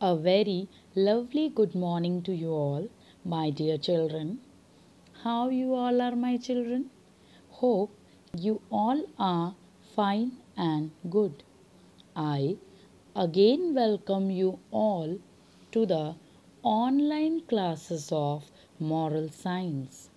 A very lovely good morning to you all, my dear children. How you all are, my children? Hope you all are fine and good. I again welcome you all to the online classes of moral science.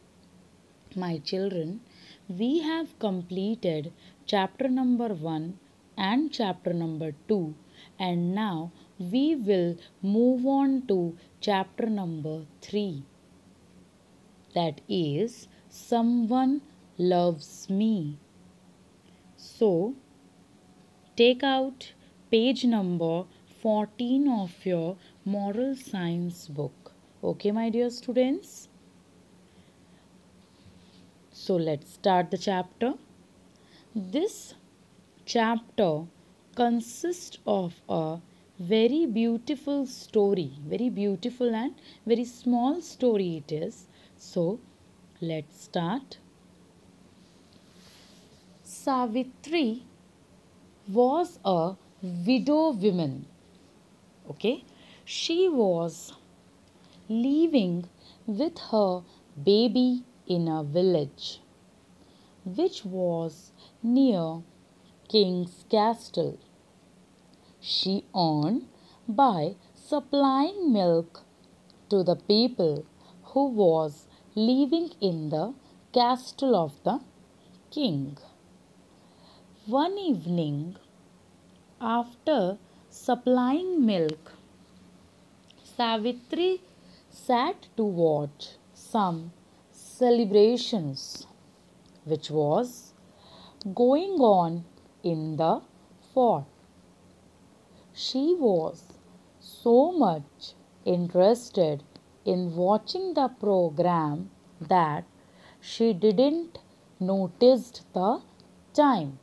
My children, we have completed chapter number 1 and chapter number 2, and now we will move on to chapter number 3, that is, Someone Loves Me. So, take out page number 14 of your moral science book. Okay, my dear students? So, let's start the chapter. This chapter consists of a very beautiful story, very beautiful and very small story it is. So, let's start. Savitri was a widow woman. Okay, she was living with her baby in a village which was near King's Castle. She earned by supplying milk to the people who was living in the castle of the king. One evening, after supplying milk, Savitri sat to watch some celebrations which was going on in the fort. She was so much interested in watching the program that she didn't notice the time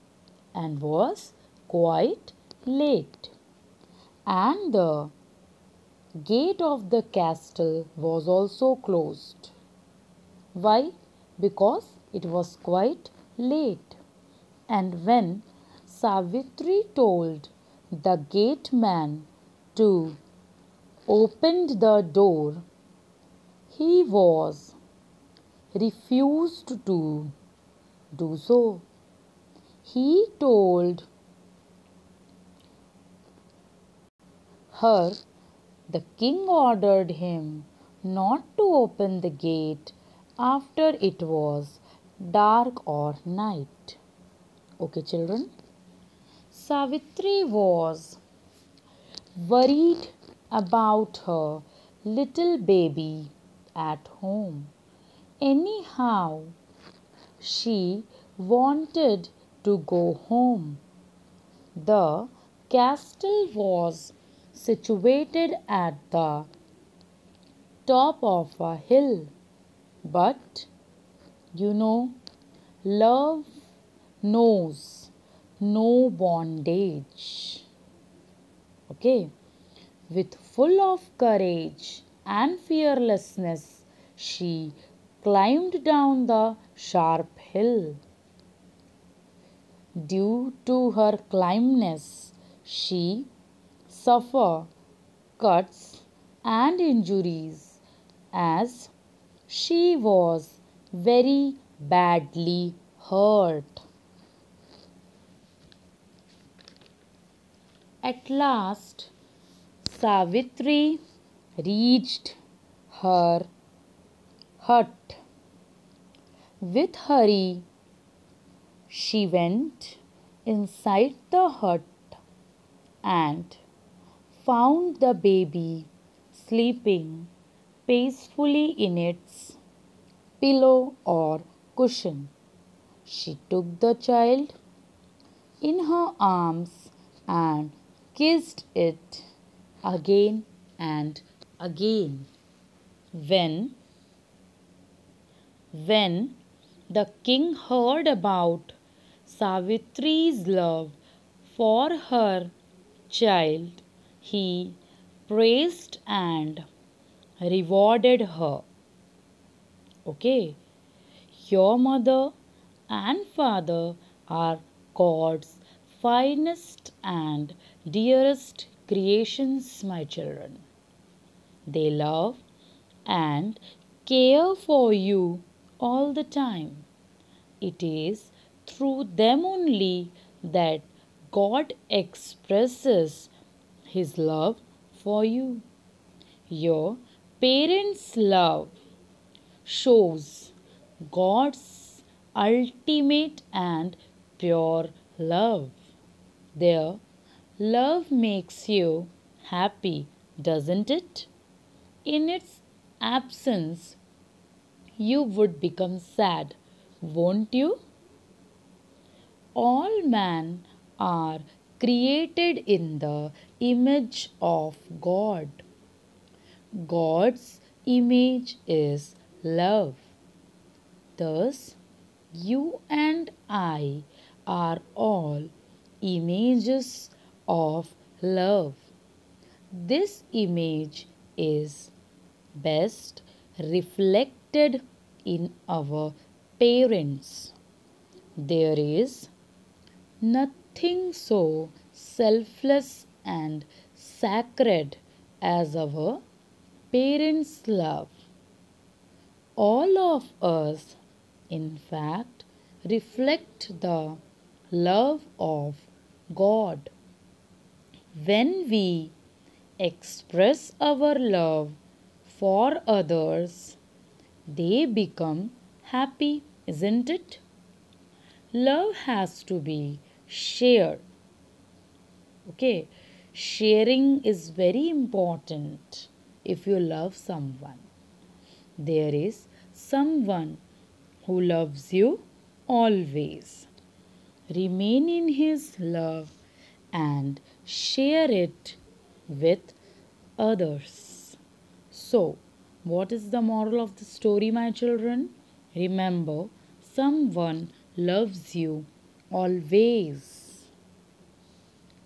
and was quite late. And the gate of the castle was also closed. Why? Because it was quite late. And when Savitri told the gateman to open the door, he was refused to do so. He told her the king ordered him not to open the gate after it was dark or night. Okay, children? Savitri was worried about her little baby at home. Anyhow, she wanted to go home. The castle was situated at the top of a hill, but love knows no bondage. Okay, with full of courage and fearlessness, she climbed down the sharp hill. Due to her climbness, she suffered cuts and injuries as she was very badly hurt. At last, Savitri reached her hut. With hurry, she went inside the hut and found the baby sleeping peacefully in its pillow or cushion. She took the child in her arms and kissed it again and again. When the king heard about Savitri's love for her child, he praised and rewarded her. Okay, your mother and father are God's finest and dearest creations, my children. They love and care for you all the time. It is through them only that God expresses His love for you. Your parents' love shows God's ultimate and pure love. Their love makes you happy, doesn't it? In its absence, you would become sad, won't you? All men are created in the image of God. God's image is love. Thus, you and I are all images of love. This image is best reflected in our parents. There is nothing so selfless and sacred as our parents' love. All of us, in fact, reflect the love of God. When we express our love for others, they become happy, isn't it? Love has to be shared. Okay, sharing is very important if you love someone. There is someone who loves you always. Remain in his love and share it with others. So, what is the moral of the story, my children? Remember, someone loves you always.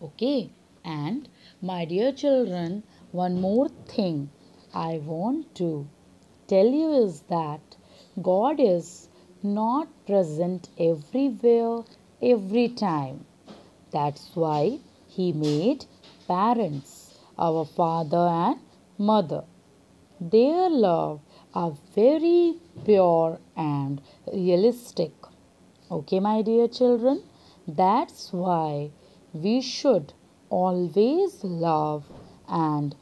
Okay, and my dear children, one more thing I want to tell you is that God is not present everywhere, every time. That's why He made parents, our father and mother. Their love are very pure and realistic. Okay, my dear children, that's why we should always love and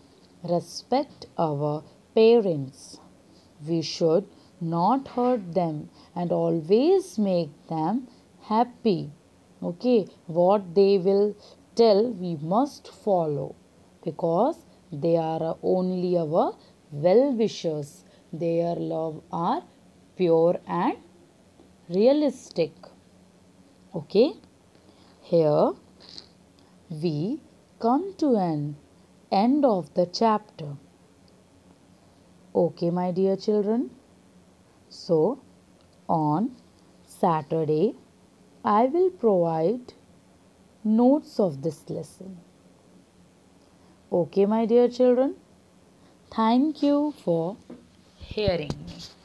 respect our parents. We should not hurt them and always make them happy. Okay, what they will tell, we must follow because they are only our well wishers. Their love are pure and realistic. Okay, here we come to an end of the chapter. Okay, my dear children. So, on Saturday, I will provide notes of this lesson. Okay, my dear children. Thank you for hearing me.